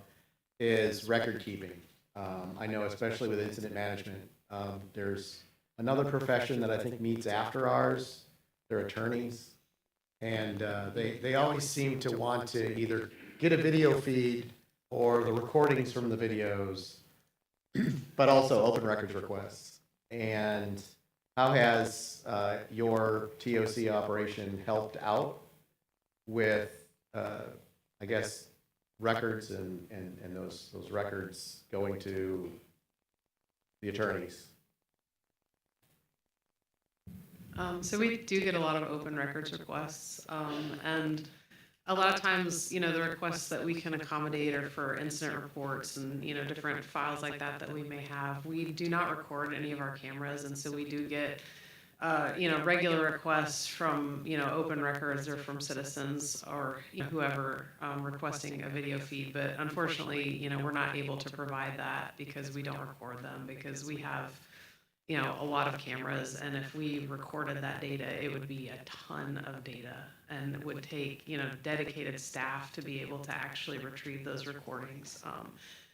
is record keeping. I know, especially with incident management, there's another profession that I think meets after ours. They're attorneys, and they always seem to want to either get a video feed or the recordings from the videos, but also open records requests. And how has your TOC operation helped out with, I guess, records and those records going to the attorneys? So we do get a lot of open records requests, and a lot of times, the requests that we can accommodate are for incident reports and, different files like that we may have. We do not record any of our cameras, and so we do get, regular requests from, open records or from citizens or whoever requesting a video feed. But unfortunately, we're not able to provide that because we don't record them, because we have a lot of cameras, and if we recorded that data, it would be a ton of data, and it would take, dedicated staff to be able to actually retrieve those recordings.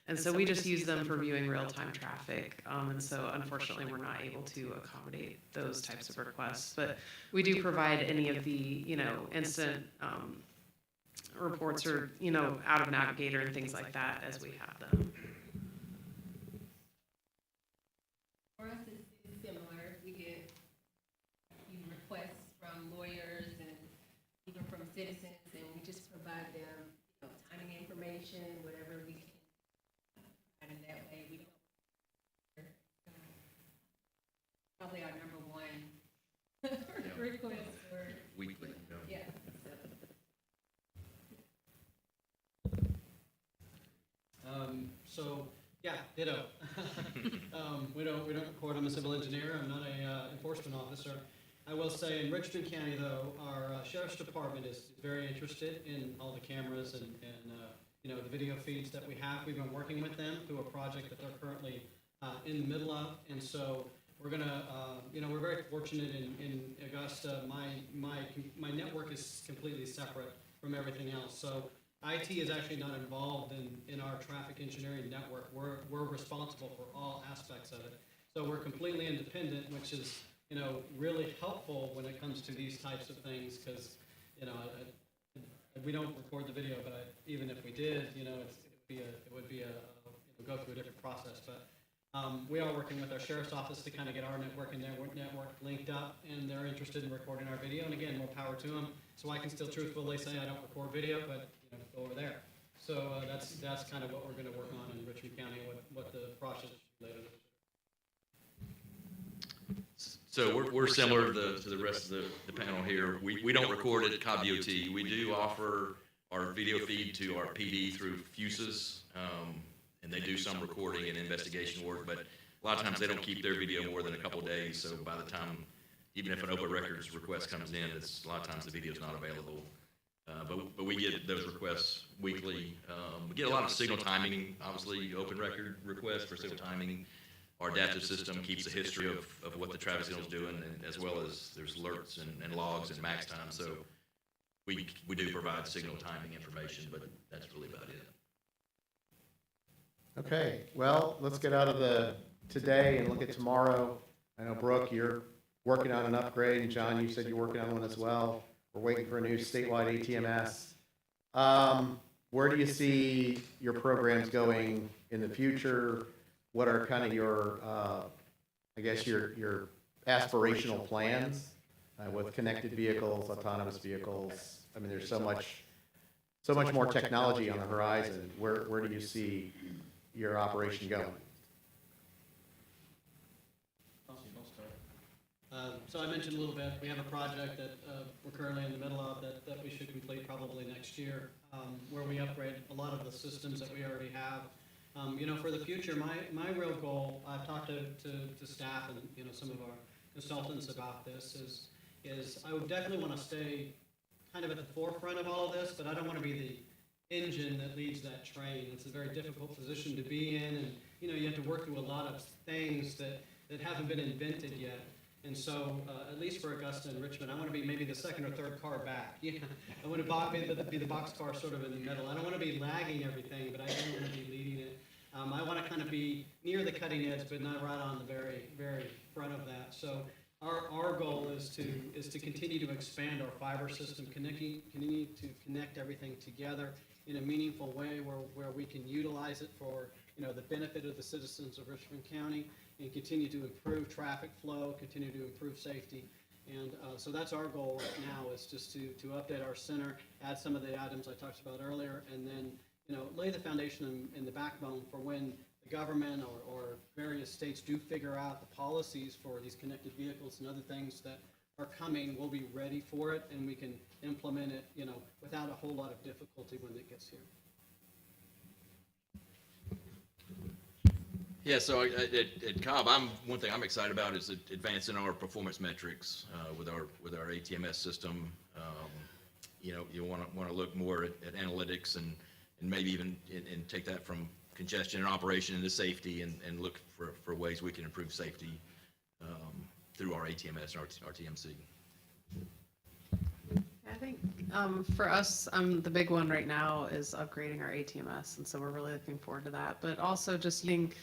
And so we just use them for viewing real-time traffic. And so unfortunately, we're not able to accommodate those types of requests, but we do provide any of the, instant reports or, out of Navigator and things like that as we have them. For us, it's similar. We get a few requests from lawyers and even from citizens, and we just provide them, timing information, whatever we can. And that way, we don't. Probably our number one request for Weekly. yeah. So yeah, ditto. We don't record. I'm a civil engineer. I'm not a enforcement officer. I will say in Richmond County, though, our sheriff's department is very interested in all the cameras and the video feeds that we have. We've been working with them through a project that they're currently in the middle of, and so we're gonna, we're very fortunate in Augusta. My network is completely separate from everything else. So IT is actually not involved in our traffic engineering network. We're responsible for all aspects of it. So we're completely independent, which is, really helpful when it comes to these types of things, because, a we don't record the video, but even if we did, you know, it would be a go through a different process. But we are working with our sheriff's office to kind of get our network and their network linked up, and they're interested in recording our video. And again, more power to them. So I can still truthfully say I don't record video, but you know, go over there. So that's kind of what we're going to work on in Richmond County, what the process is later. So we're similar to the rest of the panel here. We don't record at Cobb DOT. We do offer our video feed to our PD through fuses, and they do some recording and investigation work, but a lot of times they don't keep their video more than a couple of days, so by the time, even if an open records request comes in, a lot of times the video's not available. But we get those requests weekly. We get a lot of signal timing, obviously, open record requests for signal timing. Our adaptive system keeps a history of what the traffic signal's doing, and as well as there's alerts and logs and max time. So we do provide signal timing information, but that's really about it. Okay, well, let's get out of the today and look at tomorrow. I know, Brooke, you're working on an upgrade, and John, you said you're working on one as well. We're waiting for a new statewide ATMS. Where do you see your programs going in the future? What are kind of your, I guess, your aspirational plans with connected vehicles, autonomous vehicles? I mean, there's so much more technology on the horizon. Where do you see your operation going? So I mentioned a little bit, we have a project that we're currently in the middle of that we should complete probably next year, where we upgrade a lot of the systems that we already have. You know, for the future, my real goal, I've talked to staff and, you know, some of our consultants about this, is I would definitely want to stay kind of at the forefront of all of this, but I don't want to be the engine that leads that train. It's a very difficult position to be in, and, you know, you have to work through a lot of things that haven't been invented yet. And so, at least for Augusta and Richmond, I want to be maybe the second or third car back. Yeah, I want to be the box car sort of in the middle. I don't want to be lagging everything, but I don't want to be leading it. I want to kind of be near the cutting edge, but not right on the very, very front of that. So our goal is to continue to expand our fiber system, continue to connect everything together in a meaningful way where we can utilize it for, you know, the benefit of the citizens of Richmond County, and continue to improve traffic flow, continue to improve safety. And so that's our goal right now, is just to update our center, add some of the items I talked about earlier, and then, you know, lay the foundation and the backbone for when the government or various states do figure out the policies for these connected vehicles and other things that are coming. We'll be ready for it, and we can implement it, you know, without a whole lot of difficulty when it gets here. Yeah, so at Cobb, one thing I'm excited about is advancing our performance metrics with our ATMS system. You know, you want to look more at analytics and maybe even and take that from congestion and operation into safety, and look for ways we can improve safety through our ATMS and our TMC. I think for us, the big one right now is upgrading our ATMS, and so we're really looking forward to that. But also just using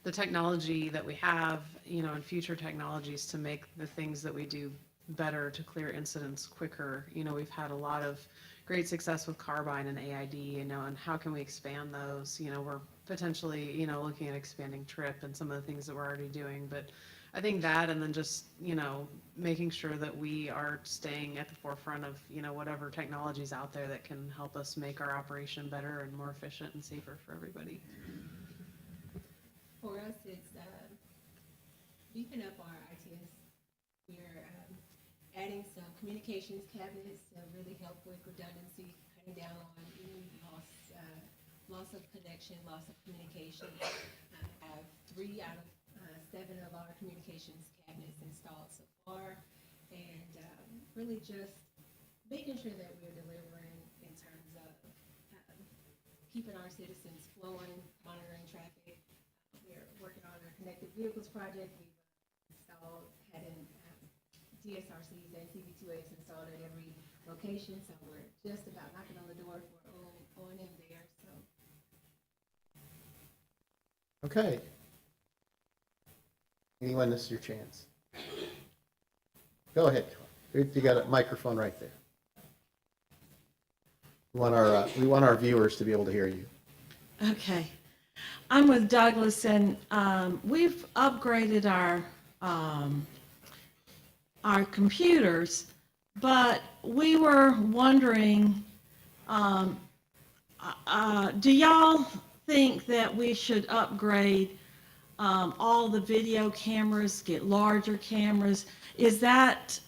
the technology that we have, you know, and future technologies to make the things that we do better, to clear incidents quicker. You know, we've had a lot of great success with Carbine and AID, you know, and how can we expand those? You know, we're potentially, you know, looking at expanding TRIP and some of the things that we're already doing. But I think that, and then just, you know, making sure that we are staying at the forefront of, you know, whatever technologies out there that can help us make our operation better and more efficient and safer for everybody. For us, it's beefing up our ITS. We're adding some communications cabinets to really help with redundancy, cutting down on any loss of connection, loss of communication. I have 3 out of 7 of our communications cabinets installed so far, and really just making sure that we're delivering in terms of keeping our citizens flowing, monitoring traffic. We're working on our connected vehicles project. We've had DSRCs and CV2As installed at every location, so we're just about knocking on the door for O&M there. So. Okay. Anyone, this is your chance. Go ahead. You got a microphone right there. We want our viewers to be able to hear you. Okay. I'm with Douglas, and we've upgraded our computers, but we were wondering, do y'all think that we should upgrade all the video cameras, get larger cameras? Is that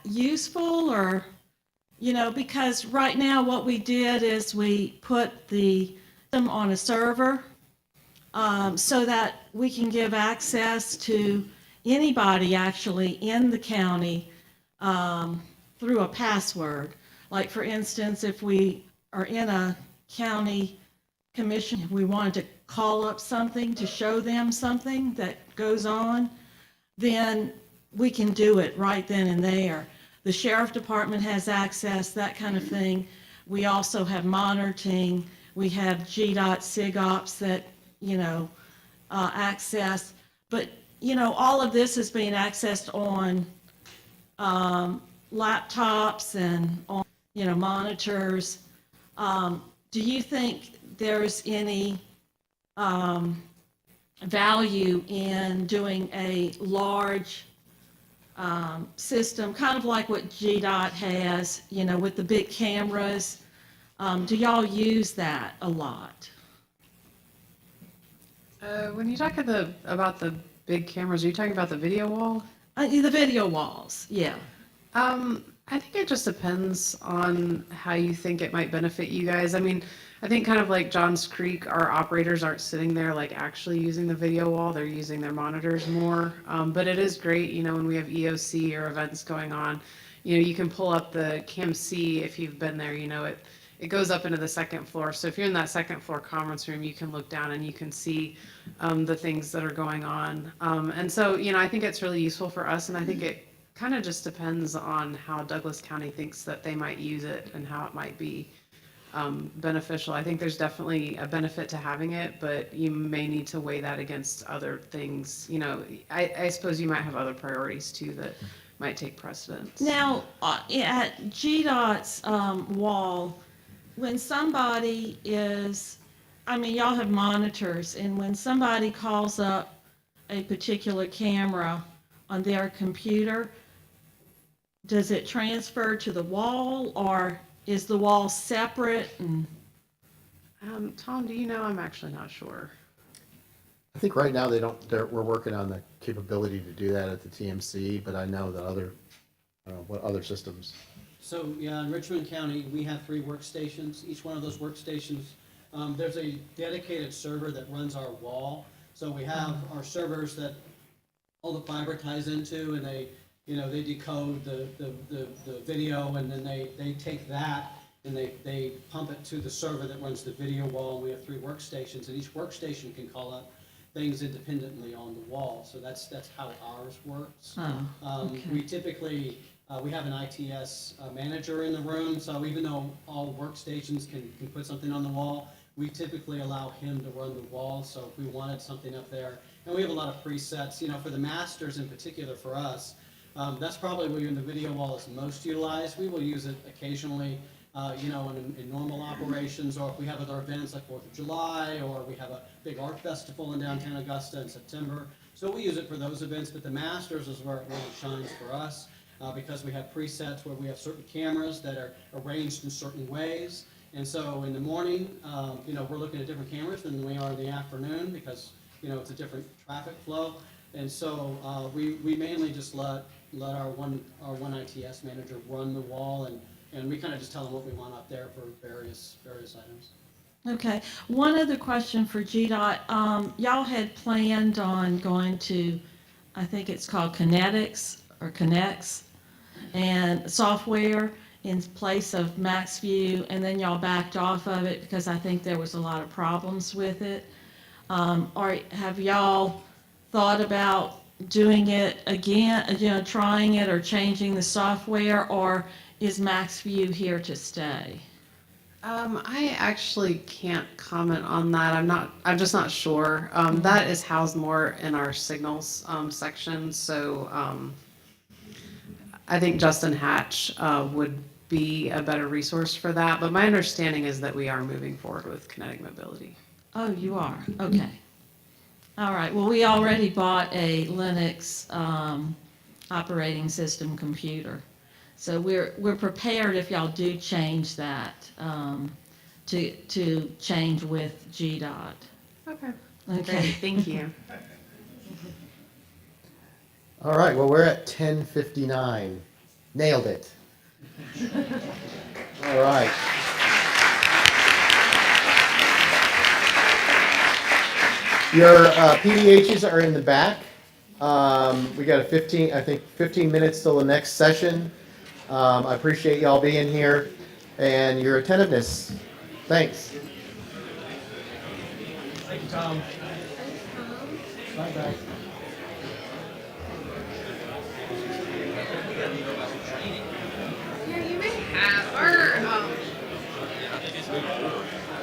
useful, or, because right now what we did is we put them on a server so that we can give access to anybody actually in the county through a password. Like, for instance, if we are in a county commission, we wanted to call up something to show them something that goes on, then we can do it right then and there. The sheriff department has access, that kind of thing. We also have monitoring. We have GDOT, SIGOPS that, access. But, all of this is being accessed on laptops and on, monitors. Do you think there's any value in doing a large system, kind of like what GDOT has, with the big cameras? Do y'all use that a lot? When you talk about the big cameras, are you talking about the video wall? The video walls, yeah. I think it just depends on how you think it might benefit you guys. I mean, I think kind of like Johns Creek, our operators aren't sitting there like actually using the video wall. They're using their monitors more. But it is great, when we have EOC or events going on, you can pull up the Cam C if you've been there, it goes up into the second floor. So if you're in that second floor conference room, you can look down and you can see the things that are going on. And so, I think it's really useful for us, and I think it kind of just depends on how Douglas County thinks that they might use it and how it might be beneficial. I think there's definitely a benefit to having it, but you may need to weigh that against other things. I suppose you might have other priorities too that might take precedence. Now, at GDOT's wall, when somebody y'all have monitors, and when somebody calls up a particular camera on their computer, does it transfer to the wall, or is the wall separate? And Tom, do you know? I'm actually not sure. I think right now we're working on the capability to do that at the TMC, but I know that I don't know what other systems. So, yeah, in Richmond County, we have 3 workstations. Each one of those workstations, there's a dedicated server that runs our wall. So we have our servers that all the fiber ties into, and they decode the video, and then they take that and they pump it to the server that runs the video wall. And we have 3 workstations, and each workstation can call up things independently on the wall. So that's how ours works. okay. We typically, we have an ITS manager in the room, so even though all workstations can put something on the wall, we typically allow him to run the wall. So if we wanted something up there, and we have a lot of presets, for the masters in particular for us, that's probably when the video wall is most utilized. We will use it occasionally, in normal operations, or if we have other events like 4th of July, or we have a big art festival in downtown Augusta in September. So we use it for those events, but the masters is where it really shines for us, because we have presets where we have certain cameras that are arranged in certain ways. And so in the morning, we're looking at different cameras than we are in the afternoon, because, it's a different traffic flow. And so we mainly just let our one ITS manager run the wall, and we kind of just tell them what we want up there for various items. Okay. One other question for GDOT. Y'all had planned on going to, I think it's called Kinetics or Connects, and software in place of MaxView, and then y'all backed off of it because I think there was a lot of problems with it. Or have y'all thought about doing it again, trying it or changing the software, or is MaxView here to stay? I actually can't comment on that. I'm just not sure. That is housed more in our signals section. So I think Justin Hatch would be a better resource for that. But my understanding is that we are moving forward with kinetic mobility. Oh, you are? Okay. All right. Well, we already bought a Linux operating system computer. So we're prepared if y'all do change that to change with GDOT. Okay. Okay. Great, thank you. All right, well, we're at 10:59. Nailed it. All right. Your PDHs are in the back. We got 15 minutes till the next session. I appreciate y'all being here and your attentiveness. Thanks. Thank you, Tom. Bye-bye. Yeah, you may have our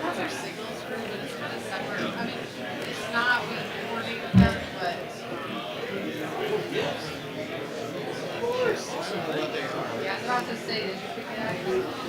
that's our signals group, but it's kind of separate. I mean, it's not we coordinate with them, but of course. Yeah, I was about to say, did you pick it up?